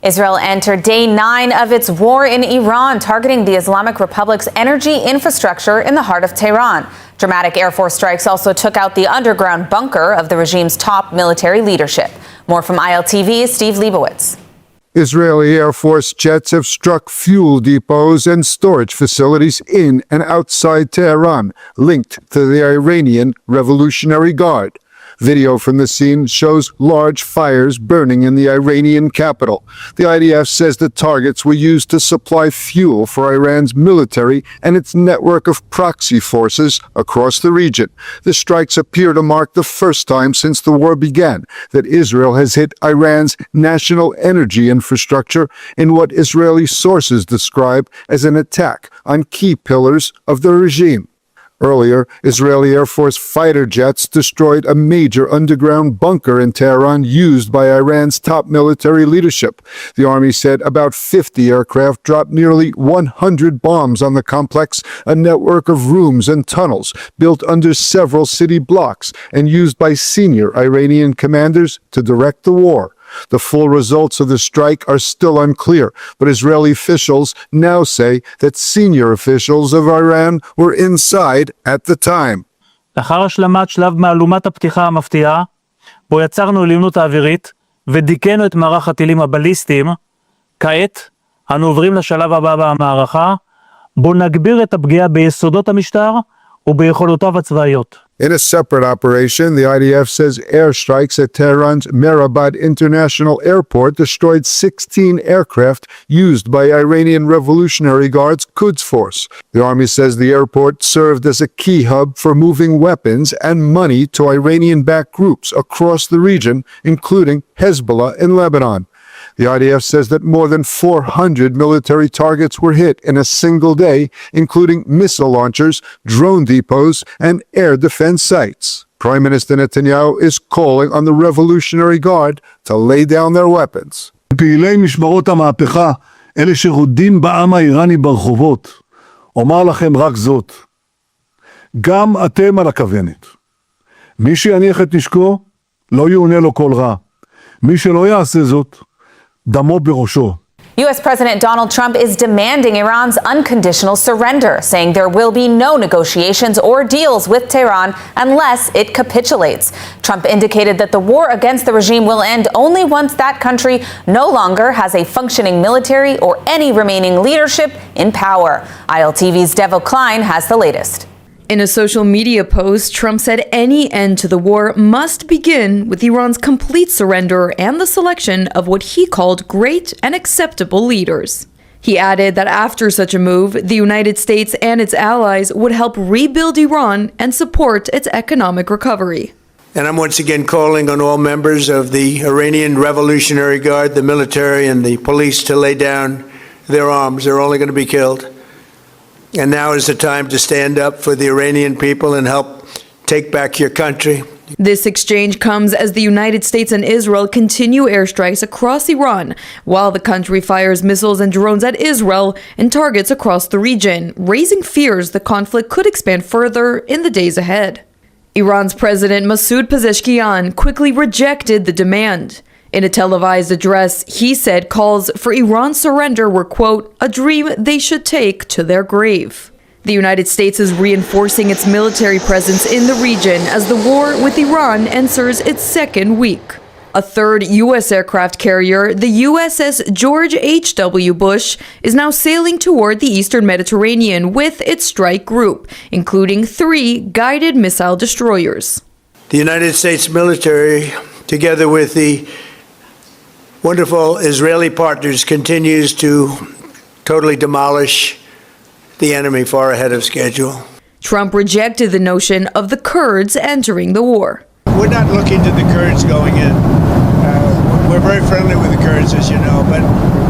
Israel entered day 9 of its war in Iran, targeting the Islamic Republic's energy infrastructure in the heart of Tehran. Dramatic Air Force strikes also took out the underground bunker of the regime's top military leadership. More from ILTV's Steve Leibowitz. Israeli Air Force jets have struck fuel depots and storage facilities in and outside Tehran, linked to the Iranian Revolutionary Guard. Video from the scene shows large fires burning in the Iranian capital. The IDF says the targets were used to supply fuel for Iran's military and its network of proxy forces across the region. The strikes appear to mark the first time since the war began that Israel has hit Iran's national energy infrastructure in what Israeli sources describe as an attack on key pillars of the regime. Earlier, Israeli Air Force fighter jets destroyed a major underground bunker in Tehran used by Iran's top military leadership. The army said about 50 aircraft dropped nearly 100 bombs on the complex, a network of rooms and tunnels built under several city blocks and used by senior Iranian commanders to direct the war. The full results of the strike are still unclear, but Israeli officials now say that senior officials of Iran were inside at the time. לאחר השלמת שלב מהלומת הפתיחה המפתיעה, בו יצרנו עליונות האווירית ודיכאנו את מערך הטילים הבליסטיים, כעת אנו עוברים לשלב הבא במערכה, בו נגביר את הפגיעה ביסודות המשטר וביכולותיו הצבאיות. In a separate operation, the IDF says airstrikes at Tehran's Mehrabad International Airport destroyed 16 aircraft used by Iranian Revolutionary Guard's Quds Force. The army says the airport served as a key hub for moving weapons and money to Iranian-backed groups across the region, including Hezbollah in Lebanon. The IDF says that more than 400 military targets were hit in a single day, including missile launchers, drone depots, and air defense sites. Prime Minister Netanyahu is calling on the Revolutionary Guard to lay down their weapons. פעילי משמרות המהפכה, אלה שרודים בעם האיראני ברחובות, אומר לכם רק זאת, גם אתם על הכוונת. מי שיניח את נשקו, לא יעונה לו כל רע. מי שלא יעשה זאת, דמו בראשו. U.S. President Donald Trump is demanding Iran's unconditional surrender, saying there will be no negotiations or deals with Tehran unless it capitulates. Trump indicated that the war against the regime will end only once that country no longer has a functioning military or any remaining leadership in power. ILTV's Devo Klein has the latest. In a social media post, Trump said any end to the war must begin with Iran's complete surrender and the selection of what he called great and acceptable leaders. He added that after such a move, the United States and its allies would help rebuild Iran and support its economic recovery. And I'm once again calling on all members of the Iranian Revolutionary Guard, the military and the police, to lay down their arms. They're only going to be killed. And now is the time to stand up for the Iranian people and help take back your country. This exchange comes as the United States and Israel continue airstrikes across Iran, while the country fires missiles and drones at Israel and targets across the region, raising fears the conflict could expand further in the days ahead. Iran's President Masoud Pezeshkian quickly rejected the demand. In a televised address, he said calls for Iran's surrender were, quote, a dream they should take to their grave. The United States is reinforcing its military presence in the region as the war with Iran enters its second week. A third U.S. aircraft carrier, the USS George H.W. Bush, is now sailing toward the eastern Mediterranean with its strike group, including 3 guided missile destroyers. The United States military, together with the wonderful Israeli partners, continues to totally demolish the enemy far ahead of schedule. Trump rejected the notion of the Kurds entering the war. We're not looking to the Kurds going in. We're very friendly with the Kurds, as you know, but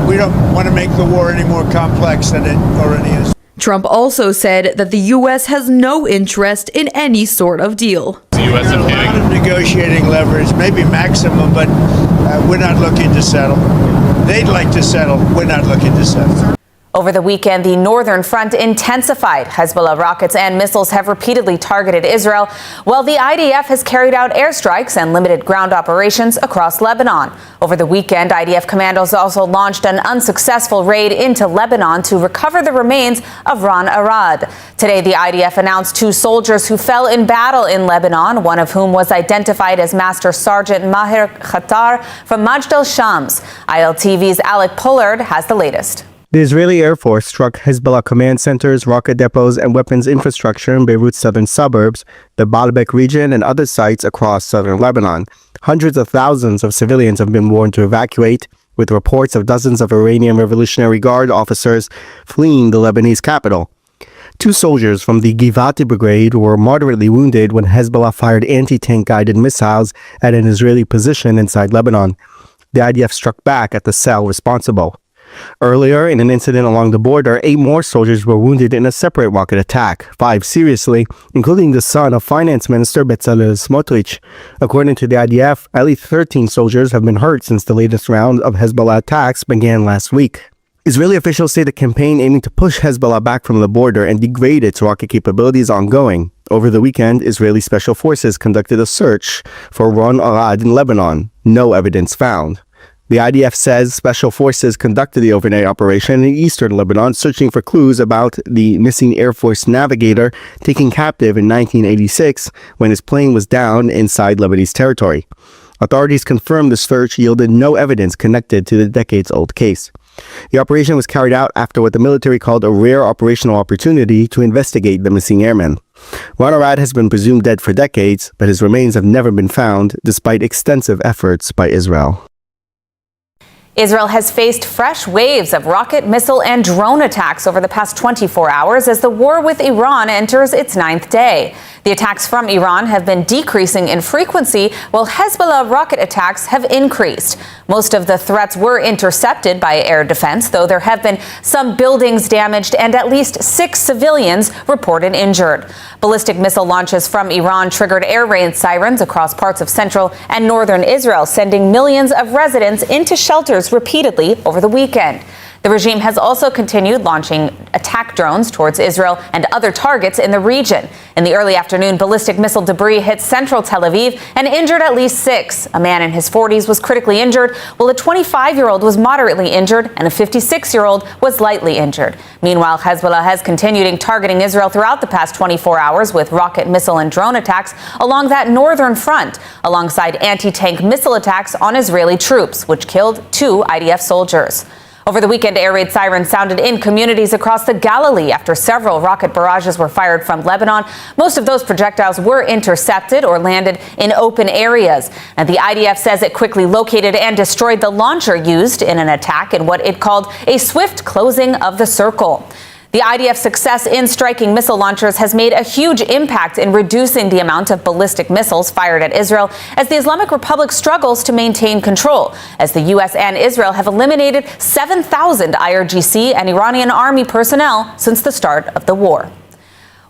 we don't want to make the war any more complex than it already is. Trump also said that the U.S. has no interest in any sort of deal. The U.S. has a lot of negotiating leverage, maybe maximum, but we're not looking to settle. They'd like to settle. We're not looking to settle. Over the weekend, the northern front intensified. Hezbollah rockets and missiles have repeatedly targeted Israel, while the IDF has carried out airstrikes and limited ground operations across Lebanon. Over the weekend, IDF commandos also launched an unsuccessful raid into Lebanon to recover the remains of Ran Arad. Today, the IDF announced 2 soldiers who fell in battle in Lebanon, one of whom was identified as Master Sergeant Maher Khatar from Majd al-Shams. ILTV's Alec Pollard has the latest. The Israeli Air Force struck Hezbollah command centers, rocket depots, and weapons infrastructure in Beirut's southern suburbs, the Baalbek region, and other sites across southern Lebanon. Hundreds of thousands of civilians have been warned to evacuate, with reports of dozens of Iranian Revolutionary Guard officers fleeing the Lebanese capital. 2 soldiers from the Givati Brigade were moderately wounded when Hezbollah fired anti-tank guided missiles at an Israeli position inside Lebanon. The IDF struck back at the cell responsible. Earlier, in an incident along the border, 8 more soldiers were wounded in a separate rocket attack, 5 seriously, including the son of Finance Minister Bezalel Smotrich. According to the IDF, at least 13 soldiers have been hurt since the latest round of Hezbollah attacks began last week. Israeli officials say the campaign aiming to push Hezbollah back from the border and degrade its rocket capabilities is ongoing. Over the weekend, Israeli special forces conducted a search for Ran Arad in Lebanon. No evidence found. The IDF says special forces conducted the overnight operation in eastern Lebanon, searching for clues about the missing Air Force navigator taken captive in 1986 when his plane was down inside Lebanese territory. Authorities confirmed the search yielded no evidence connected to the decades-old case. The operation was carried out after what the military called a rare operational opportunity to investigate the missing airman. Ran Arad has been presumed dead for decades, but his remains have never been found, despite extensive efforts by Israel. Israel has faced fresh waves of rocket, missile, and drone attacks over the past 24 hours as the war with Iran enters its 9th day. The attacks from Iran have been decreasing in frequency, while Hezbollah rocket attacks have increased. Most of the threats were intercepted by air defense, though there have been some buildings damaged and at least 6 civilians reported injured. Ballistic missile launches from Iran triggered air raid sirens across parts of central and northern Israel, sending millions of residents into shelters repeatedly over the weekend. The regime has also continued launching attack drones towards Israel and other targets in the region. In the early afternoon, ballistic missile debris hit central Tel Aviv and injured at least 6. A man in his 40s was critically injured, while a 25-year-old was moderately injured and a 56-year-old was lightly injured. Meanwhile, Hezbollah has continued targeting Israel throughout the past 24 hours with rocket, missile, and drone attacks along that northern front, alongside anti-tank missile attacks on Israeli troops, which killed 2 IDF soldiers. Over the weekend, air raid sirens sounded in communities across the Galilee after several rocket barrages were fired from Lebanon. Most of those projectiles were intercepted or landed in open areas. And the IDF says it quickly located and destroyed the launcher used in an attack in what it called a swift closing of the circle. The IDF's success in striking missile launchers has made a huge impact in reducing the amount of ballistic missiles fired at Israel as the Islamic Republic struggles to maintain control, as the U.S. and Israel have eliminated 7,000 IRGC and Iranian army personnel since the start of the war.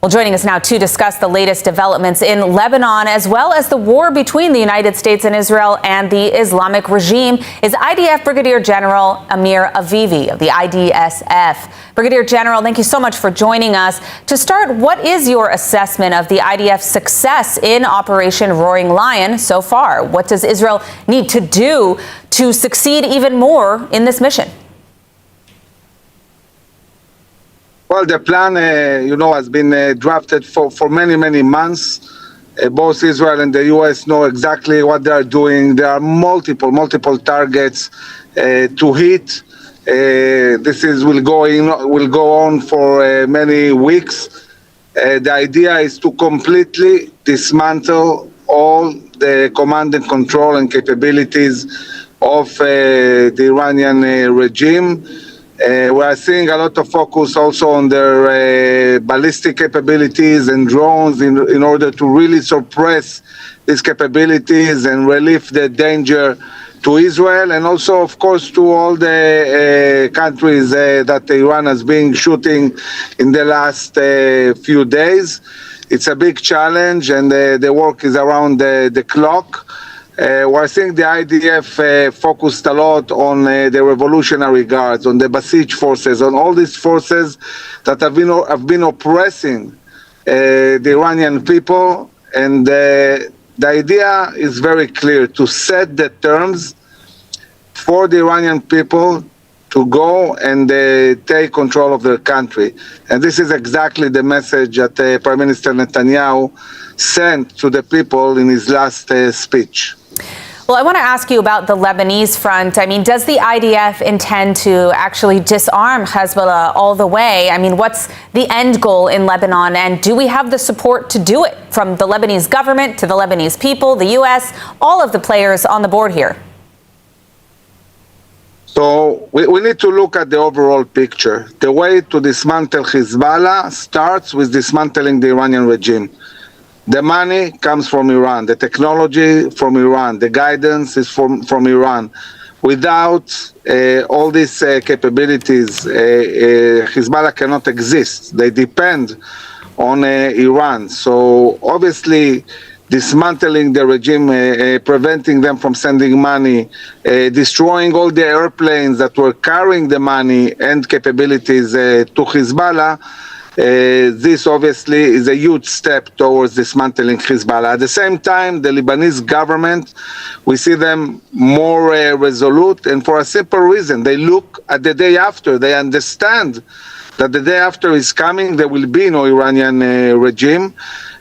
Well, joining us now to discuss the latest developments in Lebanon, as well as the war between the United States and Israel and the Islamic regime, is IDF Brigadier General Amir Avivi of the IDSF. Brigadier General, thank you so much for joining us. To start, what is your assessment of the IDF's success in Operation Roaring Lion so far? What does Israel need to do to succeed even more in this mission? Well, the plan, has been drafted for many, many months. Both Israel and the U.S. know exactly what they are doing. There are multiple targets to hit. This will go on for many weeks. The idea is to completely dismantle all the command and control and capabilities of the Iranian regime. We are seeing a lot of focus also on their ballistic capabilities and drones in order to really suppress these capabilities and relieve the danger to Israel, and also, of course, to all the countries that Iran has been shooting in the last few days. It's a big challenge, and the work is around the clock. We're seeing the IDF focused a lot on the Revolutionary Guards, on the Basij forces, on all these forces that have been oppressing the Iranian people. And the idea is very clear: to set the terms for the Iranian people to go and take control of their country. And this is exactly the message that Prime Minister Netanyahu sent to the people in his last speech. Well, I want to ask you about the Lebanese front. I mean, does the IDF intend to actually disarm Hezbollah all the way? I mean, what's the end goal in Lebanon? And do we have the support to do it, from the Lebanese government to the Lebanese people, the U.S., all of the players on the board here? So we need to look at the overall picture. The way to dismantle Hezbollah starts with dismantling the Iranian regime. The money comes from Iran, the technology from Iran, the guidance is from Iran. Without all these capabilities, Hezbollah cannot exist. They depend on Iran. So obviously, dismantling the regime, preventing them from sending money, destroying all the airplanes that were carrying the money and capabilities to Hezbollah, this obviously is a huge step towards dismantling Hezbollah. At the same time, the Lebanese government, we see them more resolute, and for a simple reason. They look at the day after. They understand that the day after is coming, there will be no Iranian regime,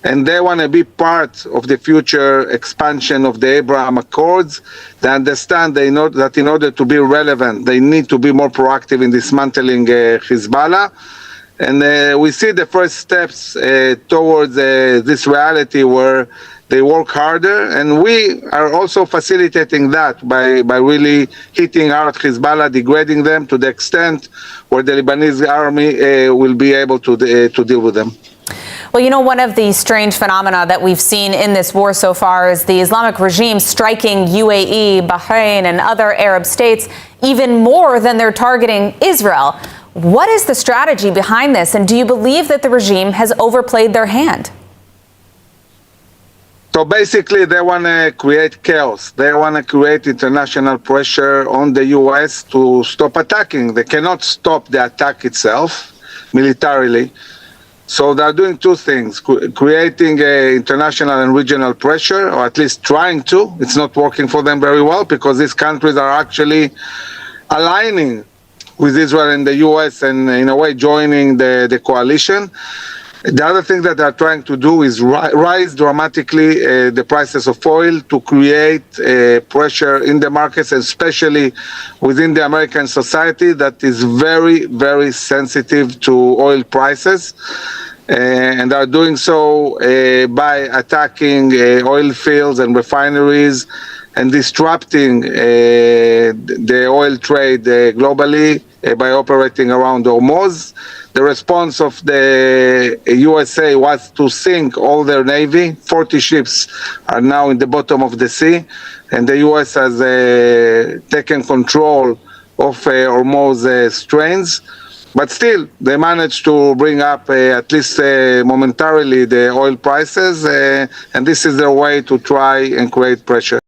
and they want to be part of the future expansion of the Abraham Accords. They understand, they know that in order to be relevant, they need to be more proactive in dismantling Hezbollah. And we see the first steps towards this reality where they work harder, and we are also facilitating that by really hitting hard Hezbollah, degrading them to the extent where the Lebanese army will be able to deal with them. Well, you know, one of the strange phenomena that we've seen in this war so far is the Islamic regime striking UAE, Bahrain, and other Arab states even more than they're targeting Israel. What is the strategy behind this, and do you believe that the regime has overplayed their hand? So basically, they want to create chaos. They want to create international pressure on the U.S. to stop attacking. They cannot stop the attack itself militarily. So they're doing two things: creating international and regional pressure, or at least trying to. It's not working for them very well, because these countries are actually aligning with Israel and the U.S. and in a way joining the coalition. The other thing that they're trying to do is rise dramatically the prices of oil to create pressure in the markets, especially within the American society that is very, very sensitive to oil prices. And are doing so by attacking oil fields and refineries and disrupting the oil trade globally by operating around Hormuz. The response of the USA was to sink all their navy. 40 ships are now in the bottom of the sea, and the US has taken control of Hormuz strains. But still, they managed to bring up, at least momentarily, the oil prices, and this is their way to try and create pressure.